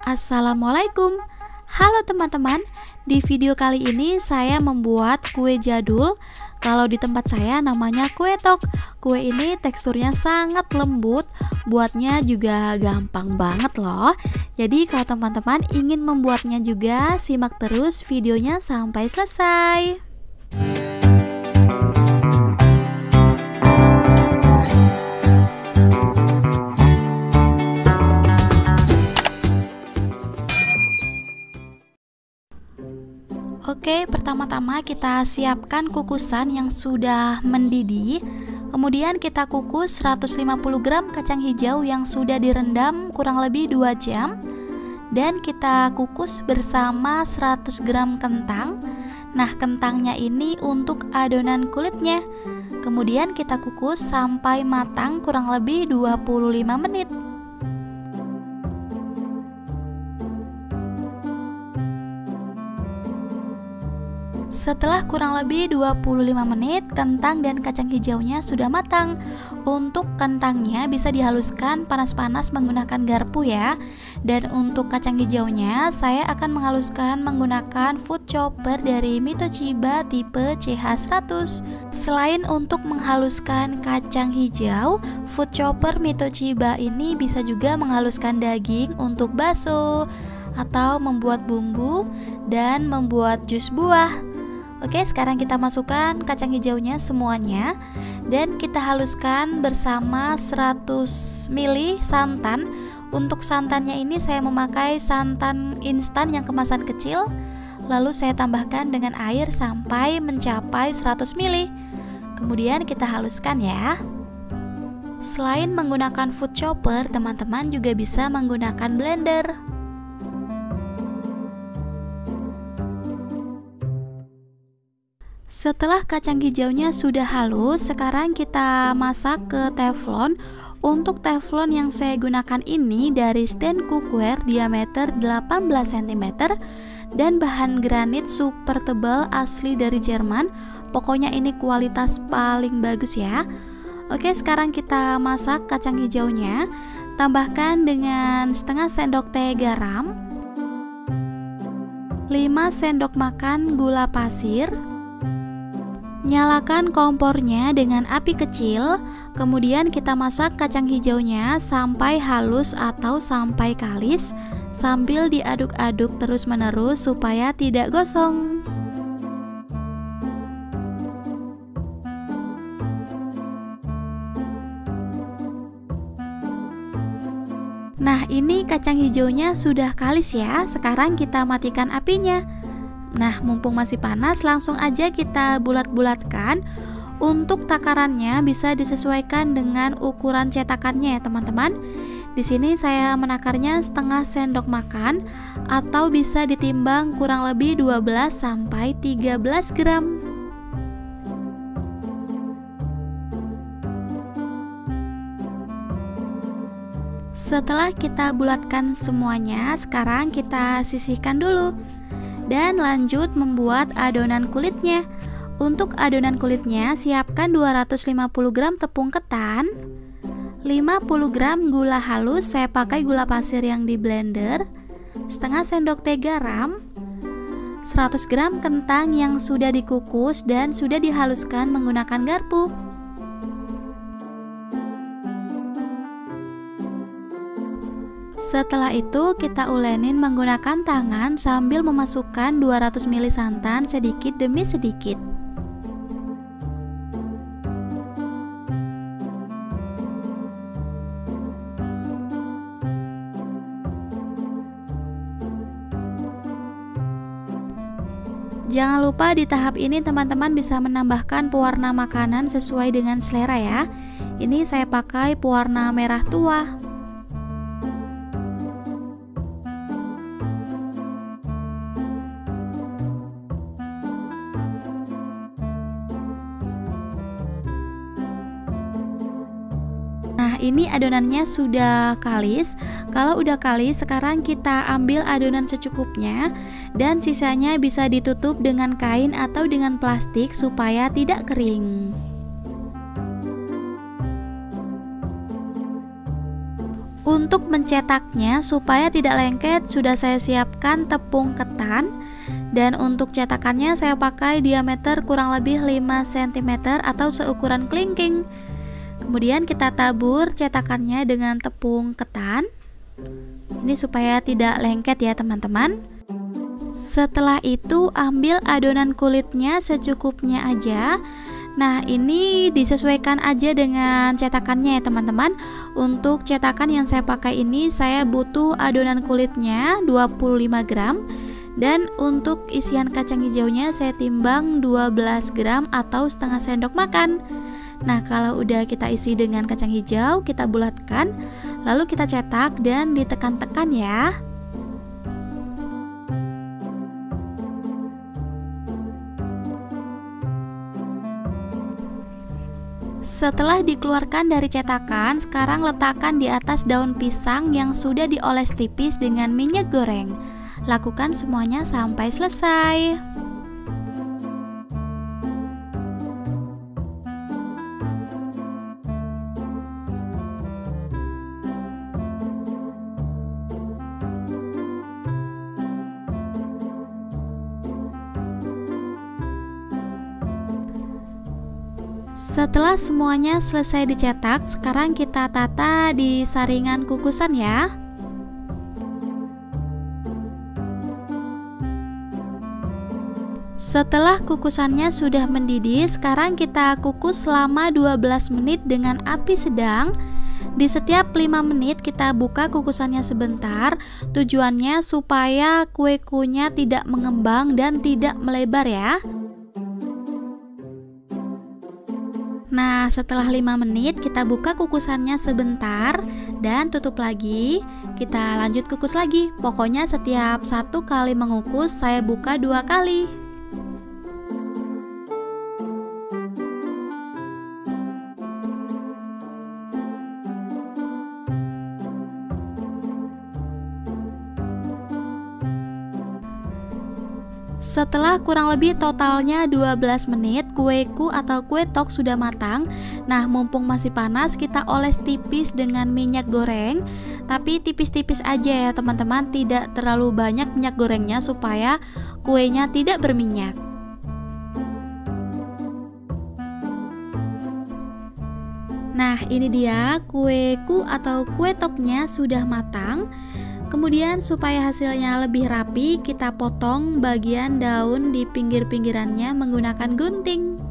Assalamualaikum. Halo teman-teman. Di video kali ini saya membuat kue jadul. Kalau di tempat saya namanya kue tok. Kue ini teksturnya sangat lembut, buatnya juga gampang banget loh. Jadi kalau teman-teman ingin membuatnya juga, simak terus videonya sampai selesai. Oke, pertama-tama kita siapkan kukusan yang sudah mendidih. Kemudian kita kukus 150 gram kacang hijau yang sudah direndam kurang lebih 2 jam. Dan kita kukus bersama 100 gram kentang. Nah, kentangnya ini untuk adonan kulitnya. Kemudian kita kukus sampai matang kurang lebih 25 menit. Setelah kurang lebih 25 menit, kentang dan kacang hijaunya sudah matang. Untuk kentangnya bisa dihaluskan panas-panas menggunakan garpu ya. Dan untuk kacang hijaunya, saya akan menghaluskan menggunakan food chopper dari Mitochiba tipe CH100. Selain untuk menghaluskan kacang hijau, food chopper Mitochiba ini bisa juga menghaluskan daging untuk bakso, atau membuat bumbu, dan membuat jus buah. Oke, sekarang kita masukkan kacang hijaunya semuanya dan kita haluskan bersama 100 ml santan. Untuk santannya ini saya memakai santan instan yang kemasan kecil. Lalu saya tambahkan dengan air sampai mencapai 100 ml. Kemudian kita haluskan ya. Selain menggunakan food chopper, teman-teman juga bisa menggunakan blender. Setelah kacang hijaunya sudah halus, sekarang kita masak ke teflon. Untuk teflon yang saya gunakan ini dari stand cookware diameter 18 cm dan bahan granit super tebal asli dari Jerman. Pokoknya ini kualitas paling bagus ya. Oke, sekarang kita masak kacang hijaunya. Tambahkan dengan setengah sendok teh garam, 5 sendok makan gula pasir. Nyalakan kompornya dengan api kecil, kemudian kita masak kacang hijaunya sampai halus atau sampai kalis sambil diaduk-aduk terus-menerus supaya tidak gosong. Nah, ini kacang hijaunya sudah kalis ya. Sekarang kita matikan apinya. Nah, mumpung masih panas, langsung aja kita bulat-bulatkan. Untuk takarannya bisa disesuaikan dengan ukuran cetakannya ya teman-teman. Di sini saya menakarnya setengah sendok makan atau bisa ditimbang kurang lebih 12 sampai 13 gram. Setelah kita bulatkan semuanya, sekarang kita sisihkan dulu. Dan lanjut membuat adonan kulitnya. Untuk adonan kulitnya, siapkan 250 gram tepung ketan, 50 gram gula halus, saya pakai gula pasir yang di blender, setengah sendok teh garam, 100 gram kentang yang sudah dikukus dan sudah dihaluskan menggunakan garpu. Setelah itu kita ulenin menggunakan tangan sambil memasukkan 200 ml santan sedikit demi sedikit. Jangan lupa di tahap ini teman-teman bisa menambahkan pewarna makanan sesuai dengan selera ya. Ini saya pakai pewarna merah tua. Nah, ini adonannya sudah kalis. Kalau udah kalis, sekarang kita ambil adonan secukupnya dan sisanya bisa ditutup dengan kain atau dengan plastik supaya tidak kering. Untuk mencetaknya supaya tidak lengket sudah saya siapkan tepung ketan. Dan untuk cetakannya saya pakai diameter kurang lebih 5 cm atau seukuran kelingking. Kemudian kita tabur cetakannya dengan tepung ketan. Ini supaya tidak lengket ya teman-teman. Setelah itu ambil adonan kulitnya secukupnya aja. Nah, ini disesuaikan aja dengan cetakannya ya teman-teman. Untuk cetakan yang saya pakai ini saya butuh adonan kulitnya 25 gram. Dan untuk isian kacang hijaunya saya timbang 12 gram atau setengah sendok makan. Nah, kalau udah kita isi dengan kacang hijau, kita bulatkan, lalu kita cetak dan ditekan-tekan ya. Setelah dikeluarkan dari cetakan, sekarang letakkan di atas daun pisang yang sudah dioles tipis dengan minyak goreng. Lakukan semuanya sampai selesai. Setelah semuanya selesai dicetak, sekarang kita tata di saringan kukusan ya. Setelah kukusannya sudah mendidih, sekarang kita kukus selama 12 menit dengan api sedang. Di setiap 5 menit kita buka kukusannya sebentar. Tujuannya supaya kue kuenya tidak mengembang dan tidak melebar ya. Nah, setelah 5 menit kita buka kukusannya sebentar dan tutup lagi. Kita lanjut kukus lagi. Pokoknya setiap 1 kali mengukus saya buka 2 kali. Setelah kurang lebih totalnya 12 menit, kueku atau kue tok sudah matang. Nah, mumpung masih panas, kita oles tipis dengan minyak goreng. Tapi tipis-tipis aja ya teman-teman, tidak terlalu banyak minyak gorengnya supaya kuenya tidak berminyak. Nah, ini dia kueku atau kue toknya sudah matang. Kemudian supaya hasilnya lebih rapi, kita potong bagian daun di pinggir-pinggirannya menggunakan gunting.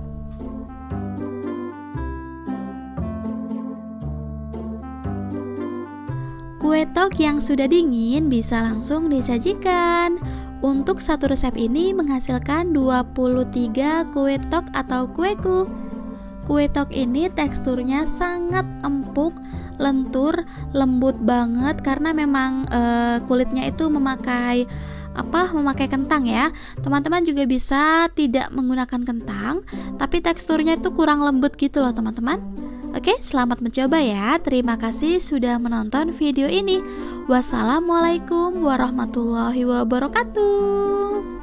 Kue tok yang sudah dingin bisa langsung disajikan. Untuk satu resep ini menghasilkan 23 kue tok atau kueku. Kue tok ini teksturnya sangat empuk, lentur, lembut banget karena memang kulitnya itu memakai kentang ya. Teman-teman juga bisa tidak menggunakan kentang, tapi teksturnya itu kurang lembut gitu loh teman-teman. Oke, selamat mencoba ya. Terima kasih sudah menonton video ini. Wassalamualaikum warahmatullahi wabarakatuh.